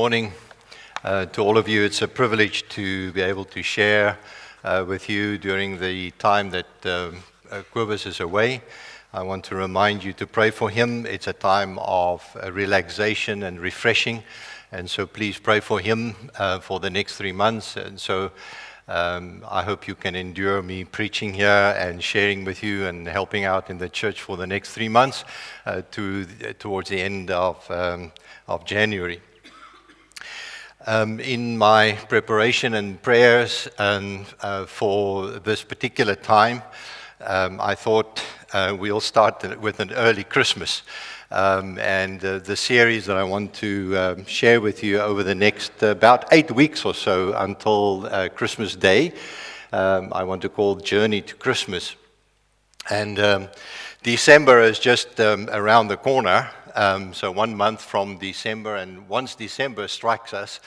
Morning to all of you. It's a privilege to be able to share with you during the time that Cobus is away. I want to remind you to pray for him. It's a time of relaxation and refreshing, and so please pray for him for the next 3 months. And so I hope you can endure me preaching here and sharing with you and helping out in the church for the next 3 months towards the end of January. In my preparation and prayers for this particular time, I thought we'll start with an early Christmas. And the series that I want to share with you over the next about 8 weeks or so until Christmas Day, I want to call Journey to Christmas. And December is just around the corner. So 1 month from December, and once December strikes us,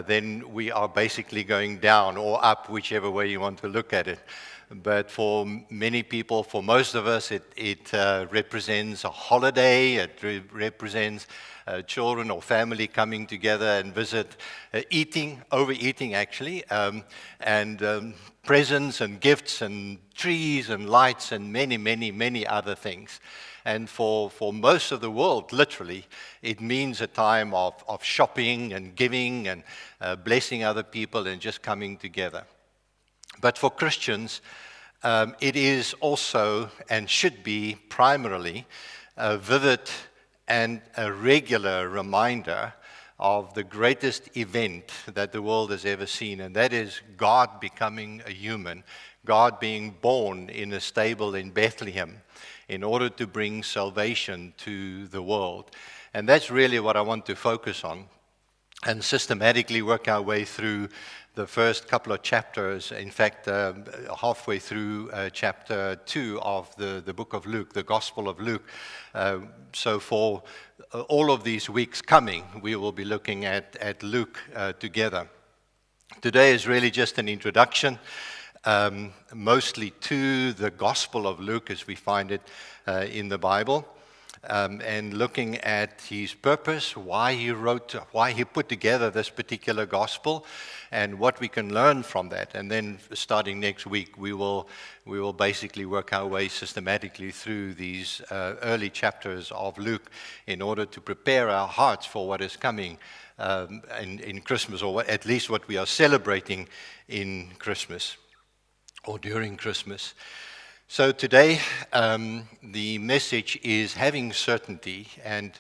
then we are basically going down or up, whichever way you want to look at it. But for many people, for most of us, it represents a holiday. It represents children or family coming together and visit, overeating actually, and presents and gifts and trees and lights and many, many, many other things. And for most of the world, literally, it means a time of shopping and giving and blessing other people and just coming together. But for Christians, it is also and should be primarily a vivid and a regular reminder of the greatest event that the world has ever seen, and that is God becoming a human, God being born in a stable in Bethlehem in order to bring salvation to the world. And that's really what I want to focus on and systematically work our way through the first couple of chapters, in fact, halfway through chapter 2 of the book of Luke, the Gospel of Luke. So for all of these weeks coming, we will be looking at Luke together. Today is really just an introduction, mostly to the Gospel of Luke as we find it in the Bible. And looking at his purpose, why he put together this particular gospel, and what we can learn from that. And then starting next week, we will basically work our way systematically through these early chapters of Luke in order to prepare our hearts for what is coming in Christmas, or at least what we are celebrating in Christmas or during Christmas. So today, the message is having certainty and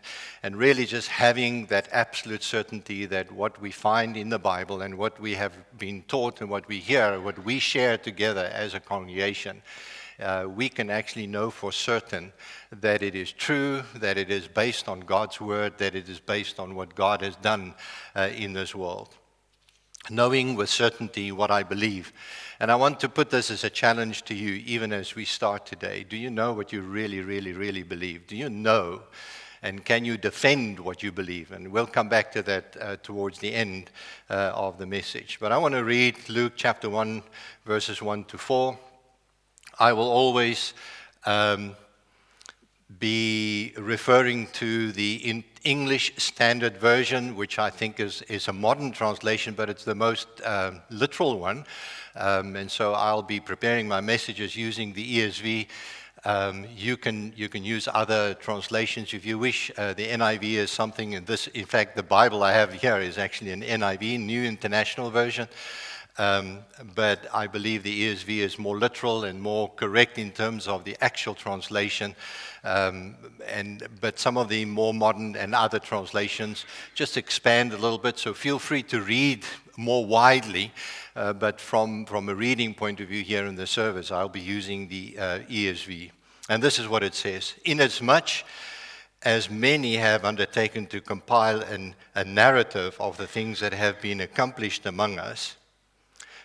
really just having that absolute certainty that what we find in the Bible and what we have been taught and what we hear, what we share together as a congregation, we can actually know for certain that it is true, that it is based on God's word, that it is based on what God has done in this world. Knowing with certainty what I believe. And I want to put this as a challenge to you, even as we start today. Do you know what you really, really, really believe? Do you know, and can you defend what you believe? And we'll come back to that towards the end of the message. But I want to read Luke chapter 1, verses 1 to 4. I will always be referring to the English Standard Version, which I think is a modern translation, but it's the most literal one. And so I'll be preparing my messages using the ESV. You can use other translations if you wish. The NIV is something, and this, in fact, the Bible I have here is actually an NIV, New International Version. But I believe the ESV is more literal and more correct in terms of the actual translation. But some of the more modern and other translations just expand a little bit. So feel free to read more widely. But from a reading point of view here in the service, I'll be using the ESV. And this is what it says. Inasmuch as many have undertaken to compile a narrative of the things that have been accomplished among us,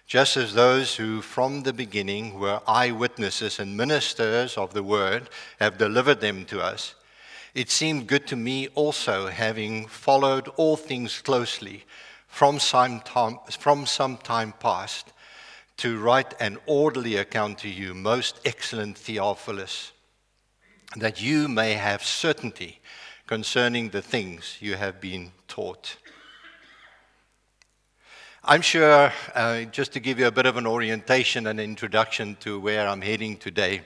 just as those who from the beginning were eyewitnesses and ministers of the word have delivered them to us, it seemed good to me also, having followed all things closely from some time past, to write an orderly account to you, most excellent Theophilus, that you may have certainty concerning the things you have been taught, I'm sure, just to give you a bit of an orientation and introduction to where I'm heading today,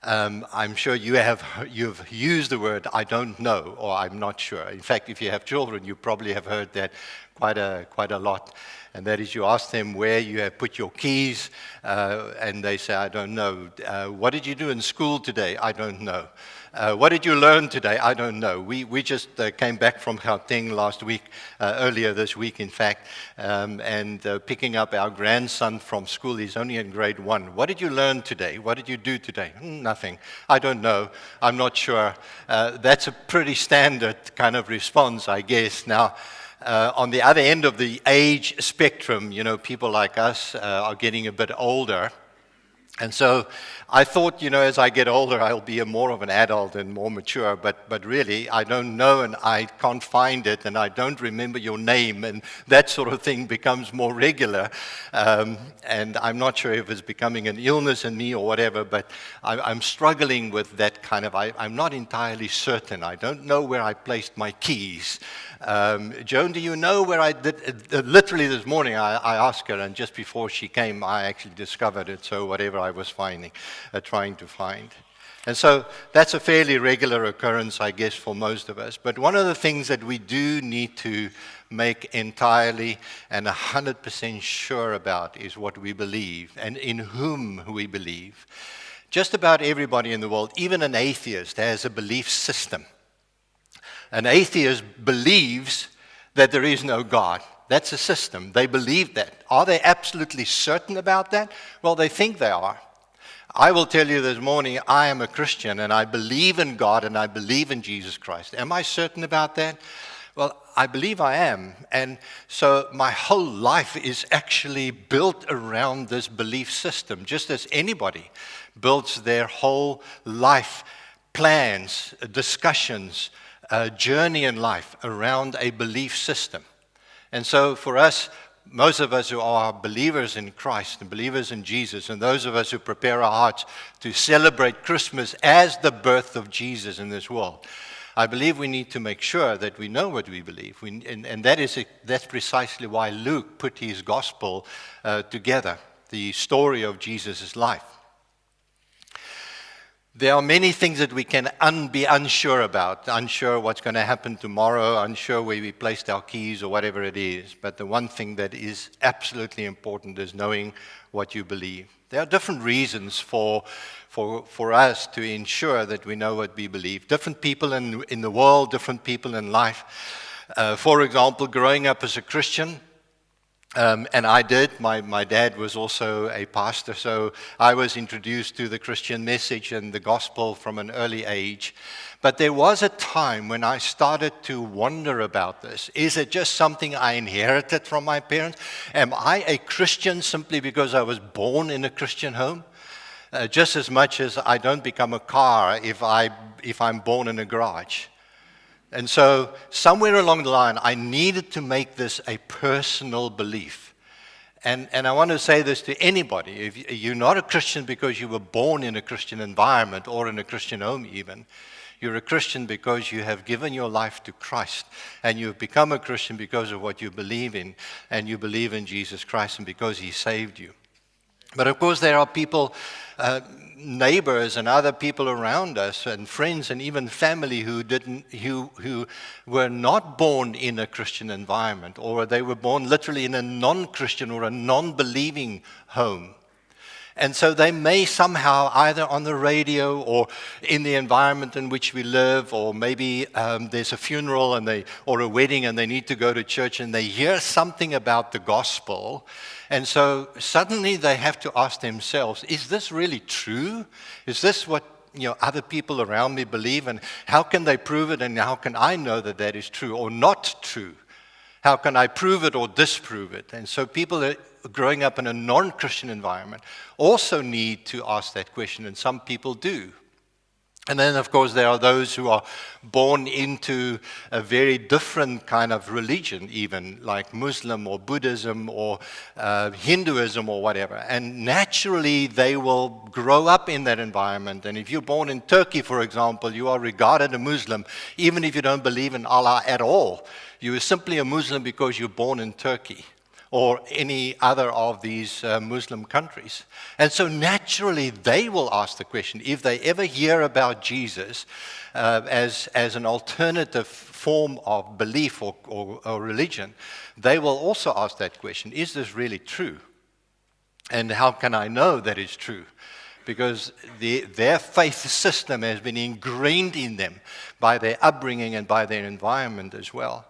I'm sure you've used the word "I don't know" or "I'm not sure." In fact, if you have children, you probably have heard that quite a lot. And that is, you ask them where you have put your keys, and they say, "I don't know." What did you do in school today? I don't know. What did you learn today? I don't know. We just came back from Gauteng last week, earlier this week, in fact, and picking up our grandson from school. He's only in grade 1. What did you learn today? What did you do today? Nothing. I don't know. I'm not sure. That's a pretty standard kind of response, I guess. Now, on the other end of the age spectrum, people like us are getting a bit older. And so I thought, as I get older, I'll be more of an adult and more mature. But really, I don't know, and I can't find it, and I don't remember your name, and that sort of thing becomes more regular. And I'm not sure if it's becoming an illness in me or whatever, but I'm struggling with that kind of, I'm not entirely certain. I don't know where I placed my keys. Joan, do you know where I did? Literally this morning, I asked her, and just before she came, I actually discovered it. So whatever I was trying to find. And so that's a fairly regular occurrence, I guess, for most of us. But one of the things that we do need to make entirely and 100% sure about is what we believe and in whom we believe. Just about everybody in the world, even an atheist, has a belief system. An atheist believes that there is no God. That's a system. They believe that. Are they absolutely certain about that? Well, they think they are. I will tell you this morning, I am a Christian and I believe in God and I believe in Jesus Christ. Am I certain about that? Well, I believe I am. And so my whole life is actually built around this belief system, just as anybody builds their whole life plans, discussions, journey in life around a belief system. And so for us, most of us who are believers in Christ and believers in Jesus, and those of us who prepare our hearts to celebrate Christmas as the birth of Jesus in this world, I believe we need to make sure that we know what we believe. And that's precisely why Luke put his gospel together, the story of Jesus' life. There are many things that we can be unsure about, unsure what's going to happen tomorrow, unsure where we placed our keys or whatever it is. But the one thing that is absolutely important is knowing what you believe. There are different reasons for us to ensure that we know what we believe. Different people in the world, different people in life. For example, growing up as a Christian, and I did. My dad was also a pastor, so I was introduced to the Christian message and the gospel from an early age. But there was a time when I started to wonder about this. Is it just something I inherited from my parents? Am I a Christian simply because I was born in a Christian home? Just as much as I don't become a car if I'm born in a garage. And so somewhere along the line, I needed to make this a personal belief. And I want to say this to anybody. If you're not a Christian because you were born in a Christian environment or in a Christian home even, you're a Christian because you have given your life to Christ. And you've become a Christian because of what you believe in. And you believe in Jesus Christ and because He saved you. But of course there are people, neighbors and other people around us and friends and even family who were not born in a Christian environment, or they were born literally in a non-Christian or a non-believing home. And so they may somehow, either on the radio or in the environment in which we live, or maybe there's a funeral or a wedding and they need to go to church and they hear something about the gospel. And so suddenly they have to ask themselves, is this really true? Is this what other people around me believe? And how can they prove it? And how can I know that that is true or not true? How can I prove it or disprove it? And so people that are growing up in a non-Christian environment also need to ask that question, and some people do. And then, of course, there are those who are born into a very different kind of religion, even like Muslim or Buddhism or Hinduism or whatever. And naturally, they will grow up in that environment. And if you're born in Turkey, for example, you are regarded a Muslim, even if you don't believe in Allah at all. You are simply a Muslim because you're born in Turkey or any other of these Muslim countries. And so naturally, they will ask the question, if they ever hear about Jesus as an alternative form of belief or religion, they will also ask that question, is this really true? And how can I know that it's true? Because their faith system has been ingrained in them by their upbringing and by their environment as well.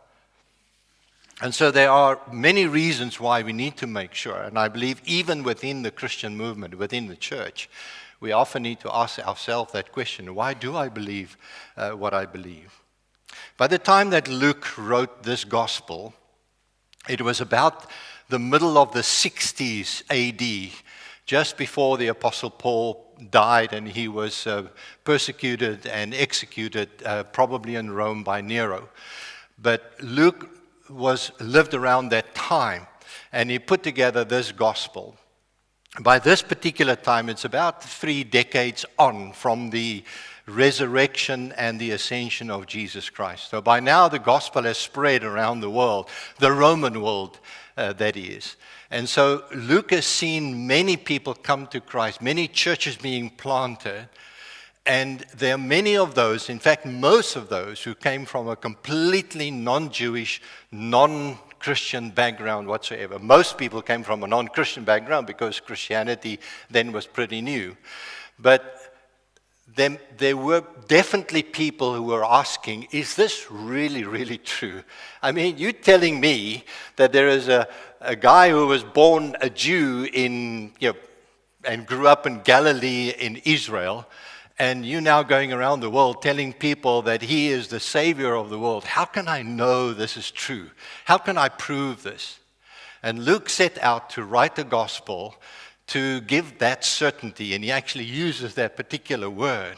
And so there are many reasons why we need to make sure, and I believe even within the Christian movement, within the church, we often need to ask ourselves that question, why do I believe what I believe? By the time that Luke wrote this gospel, it was about the middle of the 60s AD, just before the Apostle Paul died and he was persecuted and executed, probably in Rome by Nero. But Luke lived around that time, and he put together this gospel. By this particular time, it's about 3 decades on from the resurrection and the ascension of Jesus Christ. So by now, the gospel has spread around the world, the Roman world, that is. And so Luke has seen many people come to Christ, many churches being planted. And there are many of those, in fact, most of those who came from a completely non-Jewish, non-Christian background whatsoever. Most people came from a non-Christian background because Christianity then was pretty new. But there were definitely people who were asking, is this really, really true? I mean, you're telling me that there is a guy who was born a Jew and grew up in Galilee in Israel, and you now going around the world telling people that he is the Savior of the world. How can I know this is true? How can I prove this? And Luke set out to write the gospel to give that certainty, and he actually uses that particular word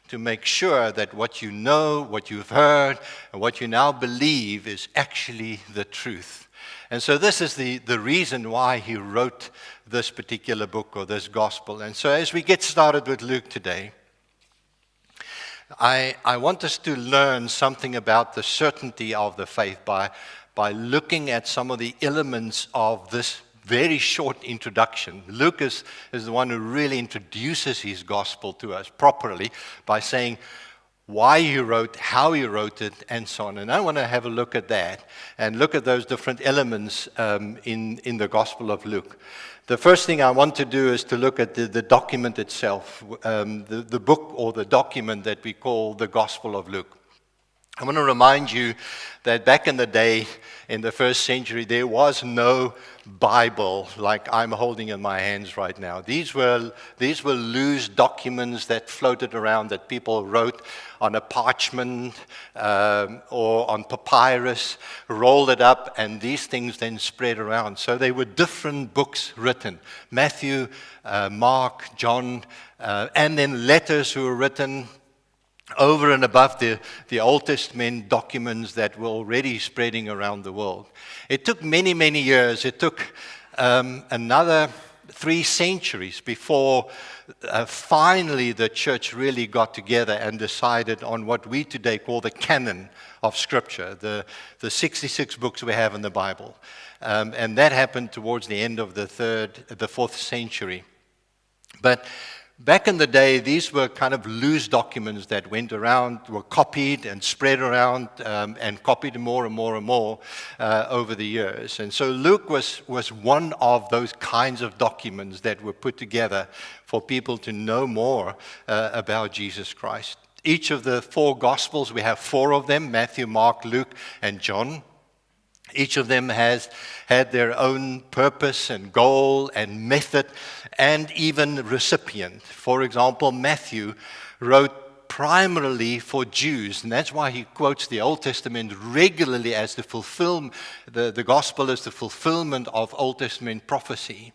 to make sure that what you know, what you've heard, and what you now believe is actually the truth. And so this is the reason why he wrote this particular book or this gospel. And so as we get started with Luke today, I want us to learn something about the certainty of the faith by looking at some of the elements of this very short introduction. Luke is the one who really introduces his gospel to us properly by saying why he wrote, how he wrote it, and so on. And I want to have a look at that and look at those different elements in the Gospel of Luke. The first thing I want to do is to look at the document itself, the book or the document that we call the Gospel of Luke. I want to remind you that back in the day, in the first century, there was no Bible like I'm holding in my hands right now. These were loose documents that floated around that people wrote on a parchment or on papyrus, rolled it up, and these things then spread around. So they were different books written. Matthew, Mark, John, and then letters who were written over and above the Old Testament documents that were already spreading around the world. It took many, many years. It took another 3 centuries before finally the church really got together and decided on what we today call the canon of Scripture, the 66 books we have in the Bible. And that happened towards the end of the 4th century. But back in the day, these were kind of loose documents that went around, were copied and spread around, and copied more and more and more over the years. And so Luke was one of those kinds of documents that were put together for people to know more about Jesus Christ. Each of the 4 Gospels, we have 4 of them, Matthew, Mark, Luke, and John. Each of them has had their own purpose and goal and method and even recipient. For example, Matthew wrote primarily for Jews, and that's why he quotes the Old Testament regularly as the gospel is the fulfillment of Old Testament prophecy.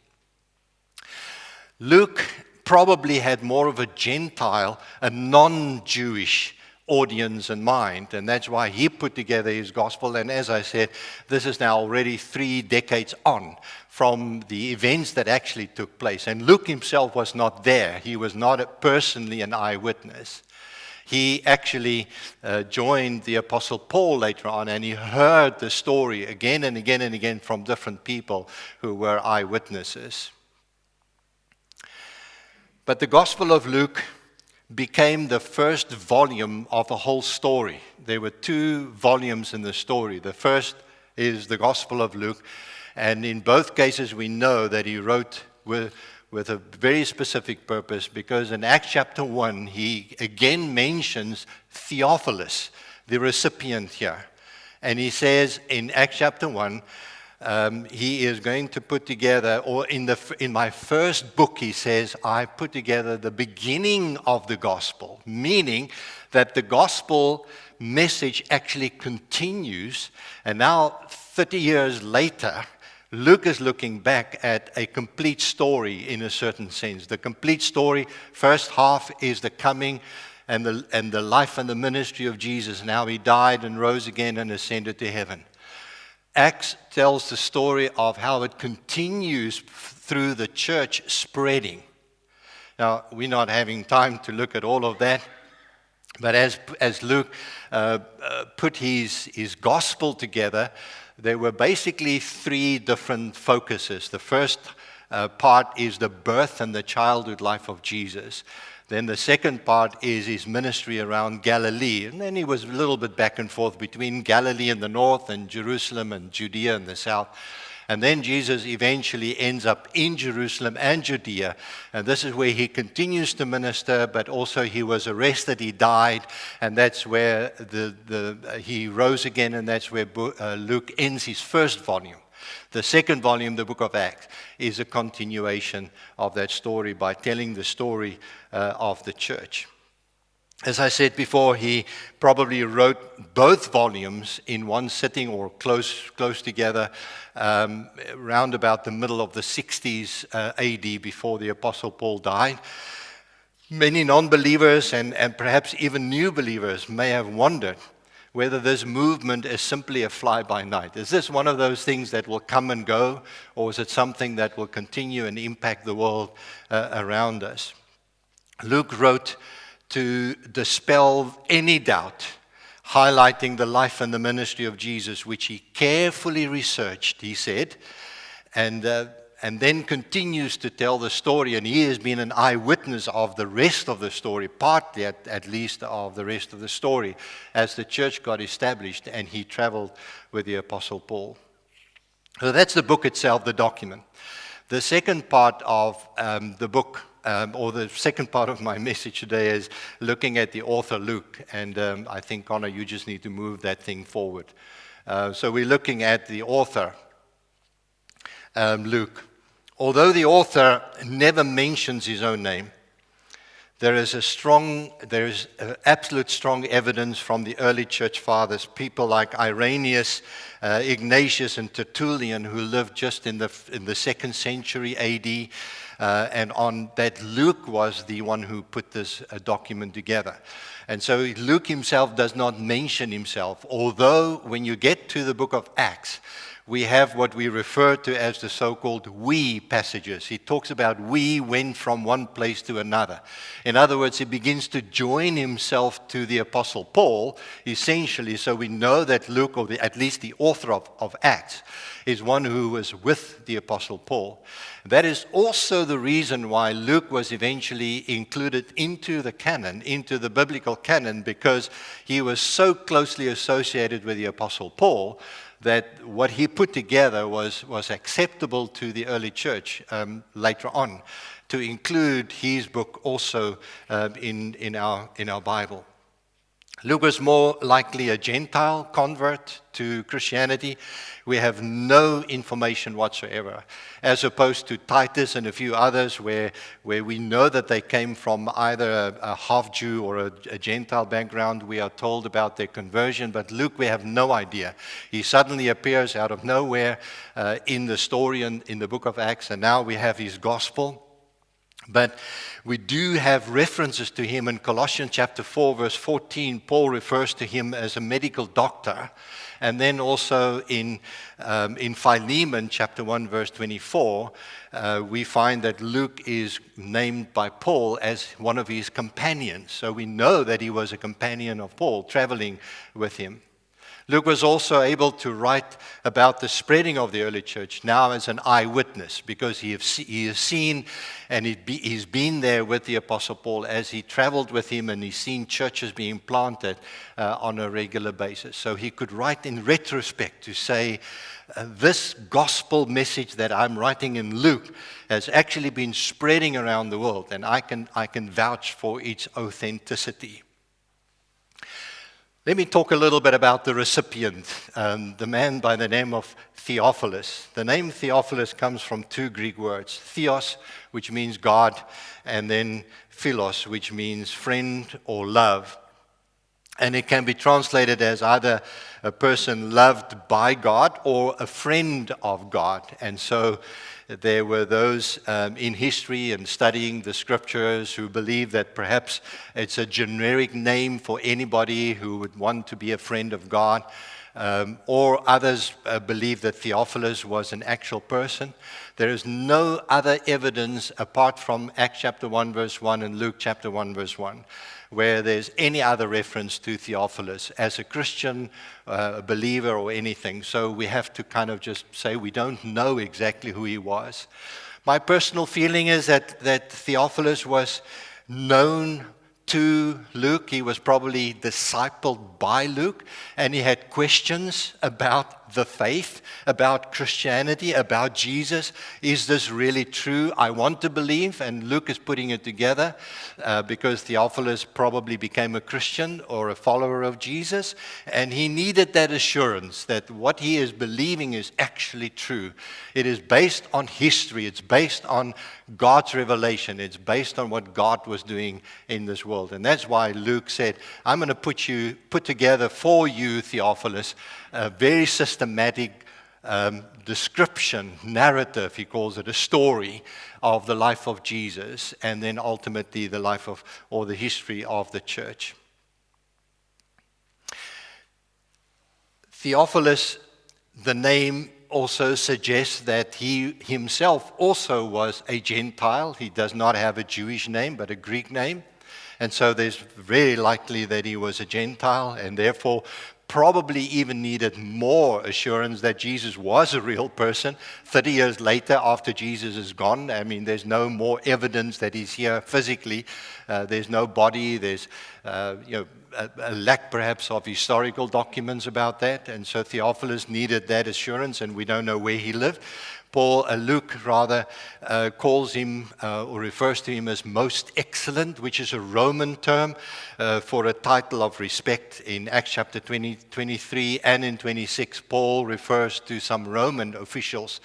Luke probably had more of a Gentile, a non-Jewish audience in mind, and that's why he put together his gospel. And as I said, this is now already 3 decades on from the events that actually took place. And Luke himself was not there. He was not personally an eyewitness. He actually joined the Apostle Paul later on, and he heard the story again and again and again from different people who were eyewitnesses. But the Gospel of Luke became the first volume of the whole story. There were 2 volumes in the story. The first is the Gospel of Luke, and in both cases we know that he wrote with a very specific purpose, because in Acts chapter 1 he again mentions Theophilus, the recipient here. And he says in Acts chapter 1, he is going to put together, or in my first book, he says, I put together the beginning of the gospel, meaning that the gospel message actually continues. And now, 30 years later, Luke is looking back at a complete story in a certain sense. The complete story, first half is the coming and the life and the ministry of Jesus, and how he died and rose again and ascended to heaven. Acts tells the story of how it continues through the church spreading. Now, we're not having time to look at all of that, but as Luke put his gospel together, there were basically 3 different focuses. The first part is the birth and the childhood life of Jesus. Then the second part is his ministry around Galilee. And then he was a little bit back and forth between Galilee in the north and Jerusalem and Judea in the south. And then Jesus eventually ends up in Jerusalem and Judea. And this is where he continues to minister, but also he was arrested, he died, and that's where he rose again, and that's where Luke ends his first volume. The second volume, the book of Acts, is a continuation of that story by telling the story of the church. As I said before, he probably wrote both volumes in one sitting or close together around about the middle of the 60s AD, before the Apostle Paul died. Many non-believers and perhaps even new believers may have wondered whether this movement is simply a fly-by-night. Is this one of those things that will come and go, or is it something that will continue and impact the world around us? Luke wrote to dispel any doubt, highlighting the life and the ministry of Jesus, which he carefully researched, he said, and then continues to tell the story. And he has been an eyewitness of the rest of the story, partly at least of the rest of the story, as the church got established and he traveled with the Apostle Paul. So that's the book itself, the document. The second part of the book, or the second part of my message today, is looking at the author Luke. And I think, Connor, you just need to move that thing forward. So we're looking at the author, Luke. Although the author never mentions his own name, there is absolute strong evidence from the early church fathers, people like Irenaeus, Ignatius, and Tertullian, who lived just in the 2nd century AD, and on that Luke was the one who put this document together. And so Luke himself does not mention himself, although when you get to the book of Acts, we have what we refer to as the so-called we passages. He talks about we went from one place to another. In other words, he begins to join himself to the Apostle Paul, essentially, so we know that Luke, or at least the author of Acts, is one who was with the Apostle Paul. That is also the reason why Luke was eventually included into the canon, into the biblical canon, because he was so closely associated with the Apostle Paul that what he put together was acceptable to the early church later on, to include his book also in our Bible. Luke was more likely a Gentile convert to Christianity. We have no information whatsoever, as opposed to Titus and a few others where we know that they came from either a half-Jew or a Gentile background. We are told about their conversion, but Luke, we have no idea. He suddenly appears out of nowhere in the story in the book of Acts, and now we have his gospel. But we do have references to him in Colossians chapter 4, verse 14. Paul refers to him as a medical doctor. And then also in Philemon chapter 1, verse 24, we find that Luke is named by Paul as one of his companions. So we know that he was a companion of Paul, traveling with him. Luke was also able to write about the spreading of the early church now as an eyewitness, because he has seen and he's been there with the Apostle Paul as he traveled with him, and he's seen churches being planted on a regular basis. So he could write in retrospect to say, this gospel message that I'm writing in Luke has actually been spreading around the world, and I can vouch for its authenticity. Let me talk a little bit about the recipient, the man by the name of Theophilus. The name Theophilus comes from two Greek words, theos, which means God, and then philos, which means friend or love. And it can be translated as either a person loved by God or a friend of God. And so there were those in history and studying the scriptures who believe that perhaps it's a generic name for anybody who would want to be a friend of God. Or others believe that Theophilus was an actual person. There is no other evidence apart from Acts chapter 1, verse 1 and Luke chapter 1, verse 1, where there's any other reference to Theophilus as a Christian, a believer or anything. So we have to kind of just say we don't know exactly who he was. My personal feeling is that Theophilus was known to Luke. He was probably discipled by Luke, and he had questions about the faith, about Christianity, about Jesus. Is this really true? I want to believe, and Luke is putting it together because Theophilus probably became a Christian or a follower of Jesus, and he needed that assurance that what he is believing is actually true. It is based on history. It's based on God's revelation. It's based on what God was doing in this world. And that's why Luke said, I'm going to put together for you, Theophilus, a very systematic description, narrative, he calls it, a story of the life of Jesus, and then ultimately the life of, or the history of the church. Theophilus, the name also suggests that he himself also was a Gentile. He does not have a Jewish name, but a Greek name. And so there's very likely that he was a Gentile, and therefore probably even needed more assurance that Jesus was a real person 30 years later after Jesus is gone. I mean, there's no more evidence that he's here physically. There's no body. There's a lack perhaps of historical documents about that. And so Theophilus needed that assurance, and we don't know where he lived. Luke calls him or refers to him as most excellent, which is a Roman term for a title of respect. In Acts chapter 23 and in 26, Paul refers to some Roman officials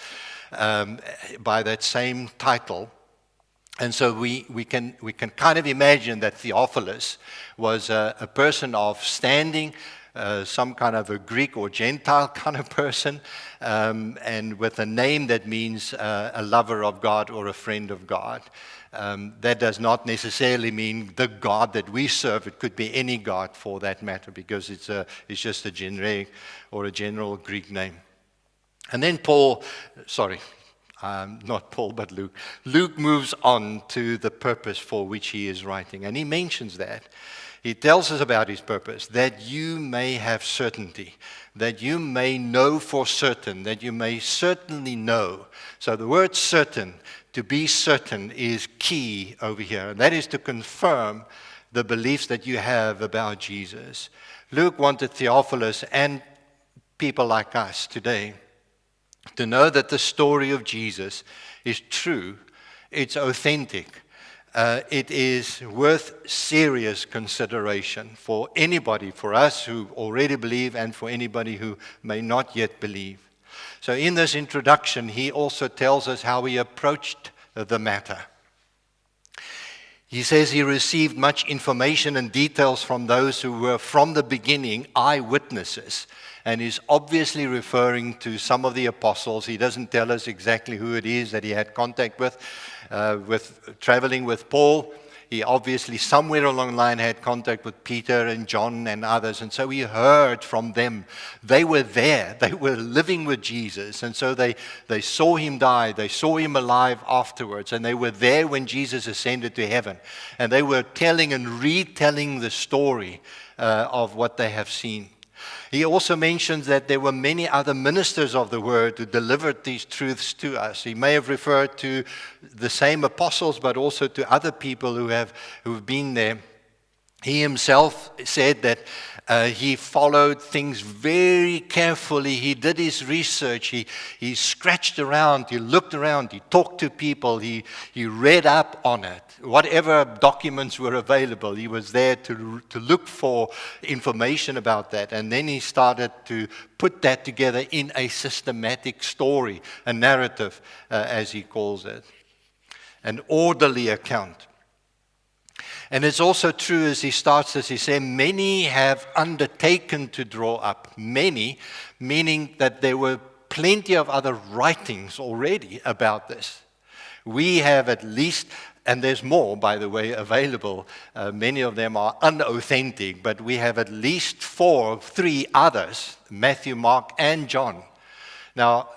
by that same title. And so we can kind of imagine that Theophilus was a person of standing, some kind of a Greek or Gentile kind of person, and with a name that means a lover of God or a friend of God. That does not necessarily mean the God that we serve. It could be any God for that matter, because it's just a generic or a general Greek name. And then not Paul, but Luke. Luke moves on to the purpose for which he is writing, and he mentions that. He tells us about his purpose, that you may have certainty, that you may know for certain, that you may certainly know. So the word certain, to be certain, is key over here, and that is to confirm the beliefs that you have about Jesus. Luke wanted Theophilus and people like us today to know that the story of Jesus is true, it's authentic. It is worth serious consideration for anybody, for us who already believe and for anybody who may not yet believe. So in this introduction, he also tells us how he approached the matter. He says he received much information and details from those who were from the beginning eyewitnesses. And he's obviously referring to some of the apostles. He doesn't tell us exactly who it is that he had contact with traveling with Paul. He obviously somewhere along the line had contact with Peter and John and others. And so he heard from them. They were there. They were living with Jesus. And so they saw him die. They saw him alive afterwards. And they were there when Jesus ascended to heaven. And they were telling and retelling the story of what they have seen. He also mentions that there were many other ministers of the word who delivered these truths to us. He may have referred to the same apostles, but also to other people who've been there. He himself said that he followed things very carefully. He did his research. He scratched around. He looked around. He talked to people. He read up on it. Whatever documents were available, he was there to look for information about that. And then he started to put that together in a systematic story, a narrative, as he calls it, an orderly account. And it's also true as he starts this, he says, many have undertaken to draw up. Many, meaning that there were plenty of other writings already about this. We have at least, and there's more, by the way, available. Many of them are unauthentic, but we have at least 3 others, Matthew, Mark, and John. Now,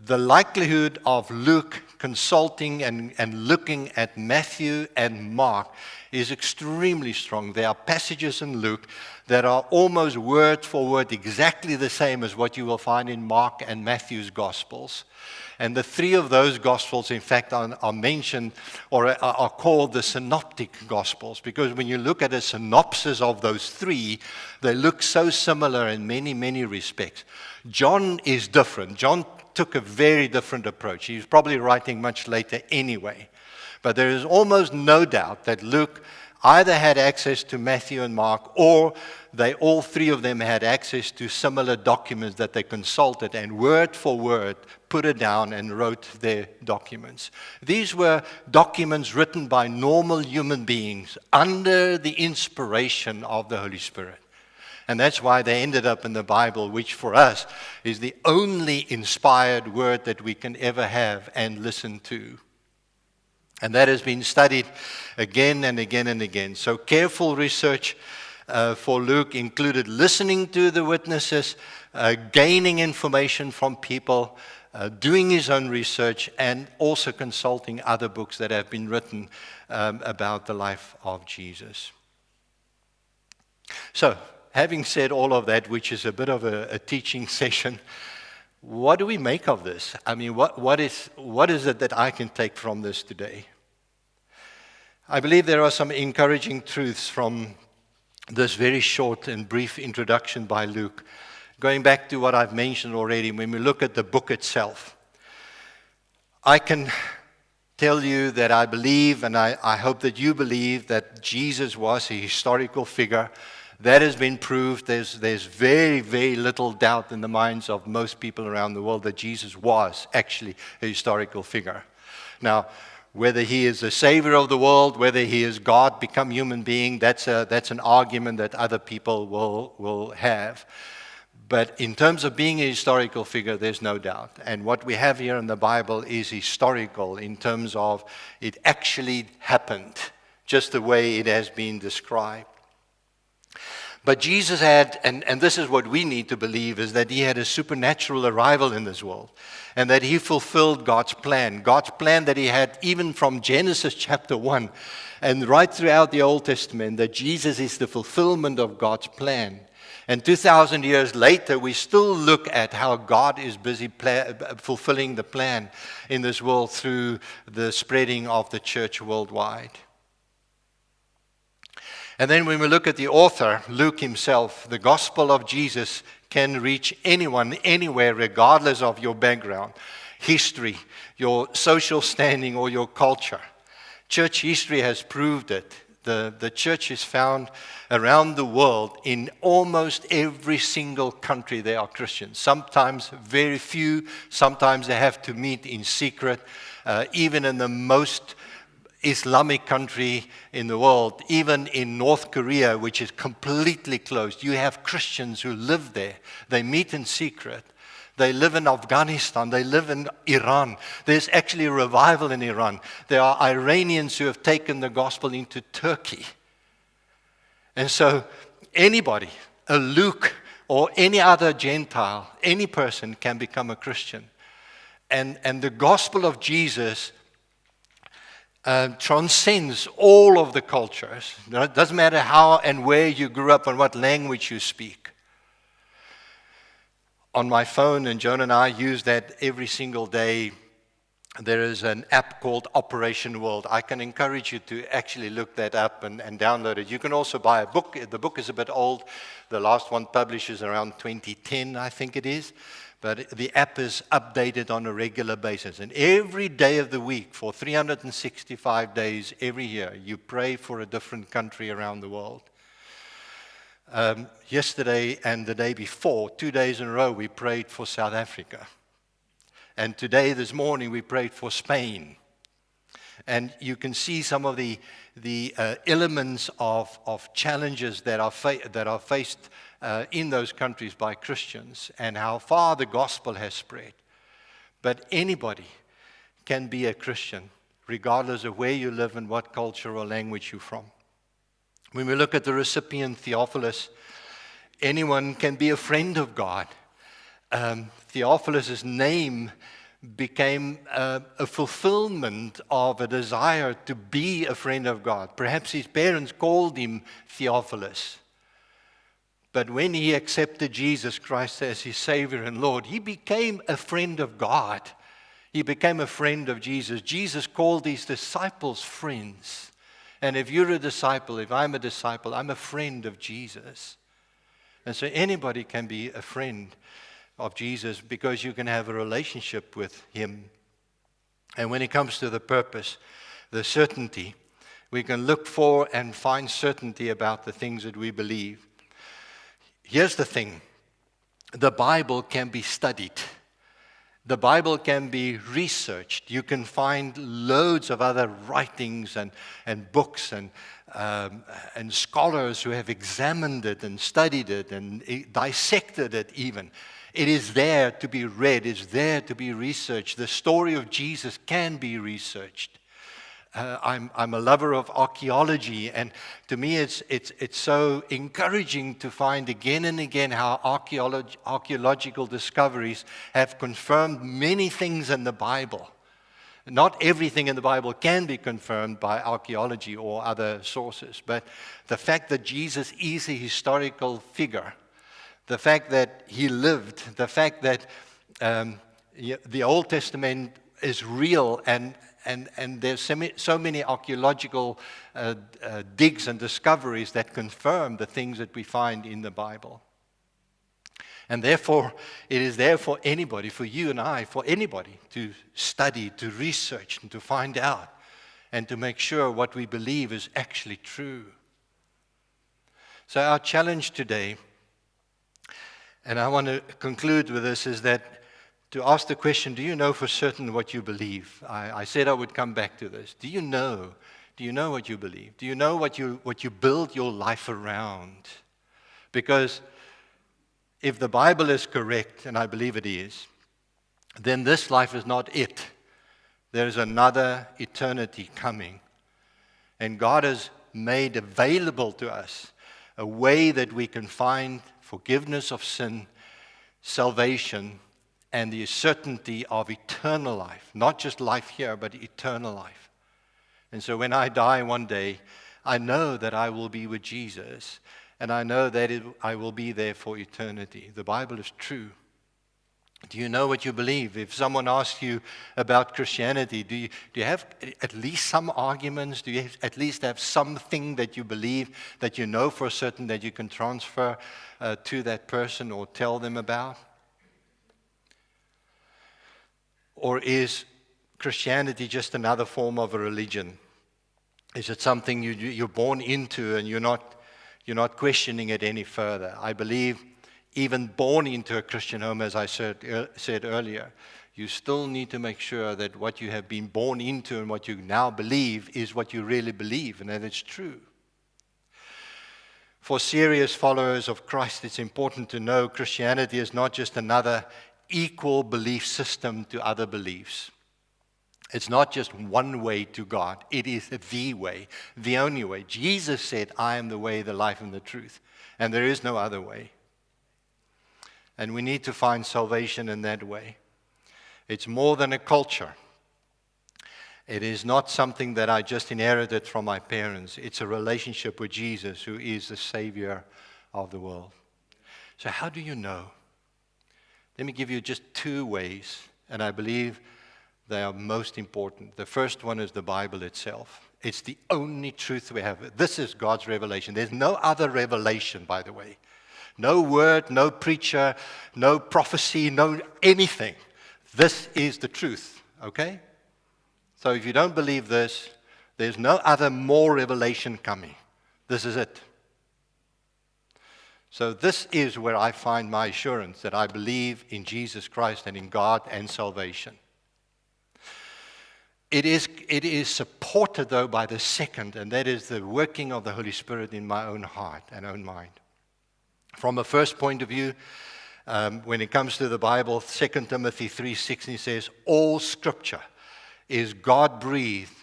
the likelihood of Luke consulting and looking at Matthew and Mark is extremely strong. There are passages in Luke that are almost word for word exactly the same as what you will find in Mark and Matthew's Gospels. And the 3 of those Gospels, in fact, are mentioned or are called the Synoptic Gospels, because when you look at a synopsis of those 3, they look so similar in many, many respects. John is different. John took a very different approach. He was probably writing much later anyway. But there is almost no doubt that Luke either had access to Matthew and Mark, or all 3 of them had access to similar documents that they consulted and word for word put it down and wrote their documents. These were documents written by normal human beings under the inspiration of the Holy Spirit. And that's why they ended up in the Bible, which for us is the only inspired word that we can ever have and listen to. And that has been studied again and again and again. So careful research for Luke included listening to the witnesses, gaining information from people, doing his own research, and also consulting other books that have been written about the life of Jesus. So, having said all of that, which is a bit of a teaching session, what do we make of this? I mean, what is it that I can take from this today? I believe there are some encouraging truths from this very short and brief introduction by Luke. Going back to what I've mentioned already, when we look at the book itself, I can tell you that I believe, and I hope that you believe, that Jesus was a historical figure. That has been proved. There's very, very little doubt in the minds of most people around the world that Jesus was actually a historical figure. Now, whether he is the Savior of the world, whether he is God become human being, that's an argument that other people will have. But in terms of being a historical figure, there's no doubt. And what we have here in the Bible is historical in terms of it actually happened, just the way it has been described. But Jesus had, and this is what we need to believe, is that he had a supernatural arrival in this world, and that he fulfilled God's plan that he had even from Genesis chapter 1 and right throughout the Old Testament, that Jesus is the fulfillment of God's plan. And 2,000 years later, we still look at how God is busy fulfilling the plan in this world through the spreading of the church worldwide. And then when we look at the author, Luke himself, the gospel of Jesus can reach anyone, anywhere, regardless of your background, history, your social standing, or your culture. Church history has proved it. The church is found around the world. In almost every single country there are Christians. Sometimes very few. Sometimes they have to meet in secret. Even in the most Islamic country in the world, even in North Korea, which is completely closed. You have Christians who live there. They meet in secret. They live in Afghanistan. They live in Iran. There's actually a revival in Iran. There are Iranians who have taken the gospel into Turkey. And so anybody, a Luke or any other Gentile, any person can become a Christian. And the gospel of Jesus transcends all of the cultures. It doesn't matter how and where you grew up and what language you speak. On my phone, and Joan and I use that every single day, there is an app called Operation World. I can encourage you to actually look that up and download it. You can also buy a book. The book is a bit old. The last one published is around 2010, I think it is. But the app is updated on a regular basis. And every day of the week, for 365 days every year, you pray for a different country around the world. Yesterday and the day before, 2 days in a row, we prayed for South Africa. And today, this morning, we prayed for Spain. And you can see some of the elements of challenges that are faced in those countries by Christians, and how far the gospel has spread. But anybody can be a Christian, regardless of where you live and what culture or language you're from. When we look at the recipient Theophilus, anyone can be a friend of God. Theophilus' name became a fulfillment of a desire to be a friend of God. Perhaps his parents called him Theophilus. But when he accepted Jesus Christ as his Savior and Lord, he became a friend of God. He became a friend of Jesus. Jesus called his disciples friends. And if you're a disciple, if I'm a disciple, I'm a friend of Jesus. And so anybody can be a friend of Jesus because you can have a relationship with him. And when it comes to the purpose, the certainty, we can look for and find certainty about the things that we believe. Here's the thing. The Bible can be studied. The Bible can be researched. You can find loads of other writings and books and scholars who have examined it and studied it and dissected it even. It is there to be read. It's there to be researched. The story of Jesus can be researched. I'm a lover of archaeology, and to me it's so encouraging to find again and again how archaeological discoveries have confirmed many things in the Bible. Not everything in the Bible can be confirmed by archaeology or other sources, but the fact that Jesus is a historical figure, the fact that he lived, the fact that the Old Testament is real, and there's so many archaeological digs and discoveries that confirm the things that we find in the Bible. And therefore, it is there for anybody, for you and I, for anybody to study, to research, and to find out, and to make sure what we believe is actually true. So our challenge today, and I want to conclude with this, is that to ask the question, do you know for certain what you believe? I said I would come back to this. Do you know? Do you know what you believe? Do you know what you build your life around? Because if the Bible is correct, and I believe it is, then this life is not it. There is another eternity coming. And God has made available to us a way that we can find forgiveness of sin, salvation, and the certainty of eternal life. Not just life here, but eternal life. And so when I die one day, I know that I will be with Jesus, and I know that I will be there for eternity. The Bible is true. Do you know what you believe? If someone asks you about Christianity, do you have at least some arguments? Do you at least have something that you believe, that you know for certain that you can transfer to that person or tell them about? Or is Christianity just another form of a religion? Is it something you're born into and you're not questioning it any further? I believe even born into a Christian home, as I said earlier, you still need to make sure that what you have been born into and what you now believe is what you really believe, and that it's true. For serious followers of Christ, it's important to know Christianity is not just another equal belief system to other beliefs. It's not just one way to God. It is the way, the only way. Jesus said, I am the way, the life, and the truth. And there is no other way. And we need to find salvation in that way. It's more than a culture. It is not something that I just inherited from my parents. It's a relationship with Jesus, who is the Savior of the world. So how do you know? Let me give you just 2 ways, and I believe they are most important. The first one is the Bible itself. It's the only truth we have. This is God's revelation. There's no other revelation, by the way. No word, no preacher, no prophecy, no anything. This is the truth, okay? So if you don't believe this, there's no other more revelation coming. This is it. So this is where I find my assurance that I believe in Jesus Christ and in God and salvation. It is supported, though, by the second, and that is the working of the Holy Spirit in my own heart and own mind. From a first point of view, when it comes to the Bible, 2 Timothy 3:16 says, all Scripture is God-breathed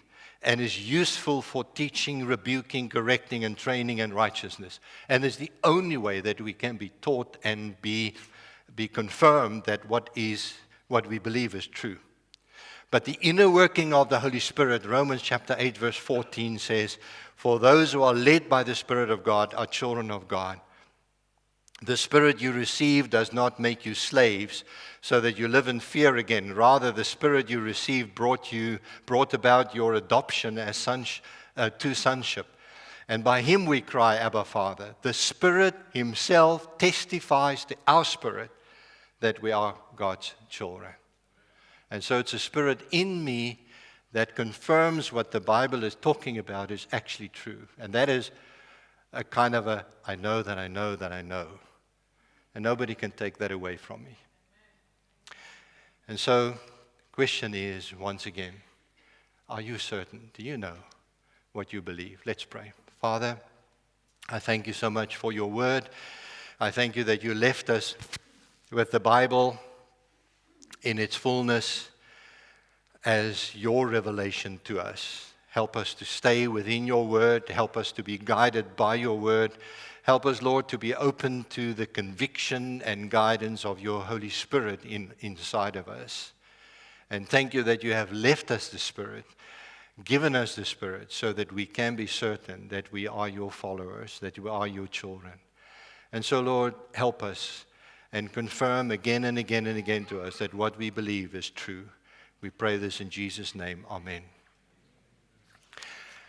and is useful for teaching, rebuking, correcting, and training in righteousness. And it's the only way that we can be taught and be confirmed that what we believe is true. But the inner working of the Holy Spirit, Romans chapter 8, verse 14 says, for those who are led by the Spirit of God are children of God. The Spirit you receive does not make you slaves so that you live in fear again. Rather, the Spirit you received brought about your adoption as to sonship. And by Him we cry, Abba, Father. The Spirit Himself testifies to our spirit that we are God's children. And so it's a spirit in me that confirms what the Bible is talking about is actually true. And that is a kind of I know that I know that I know. And nobody can take that away from me. And so the question is, once again, are you certain? Do you know what you believe? Let's pray. Father, I thank you so much for your word. I thank you that you left us with the Bible in its fullness as your revelation to us. Help us to stay within your word. Help us to be guided by your word. Help us, Lord, to be open to the conviction and guidance of your Holy Spirit inside of us. And thank you that you have left us the Spirit, given us the Spirit, so that we can be certain that we are your followers, that we are your children. And so, Lord, help us and confirm again and again and again to us that what we believe is true. We pray this in Jesus' name. Amen.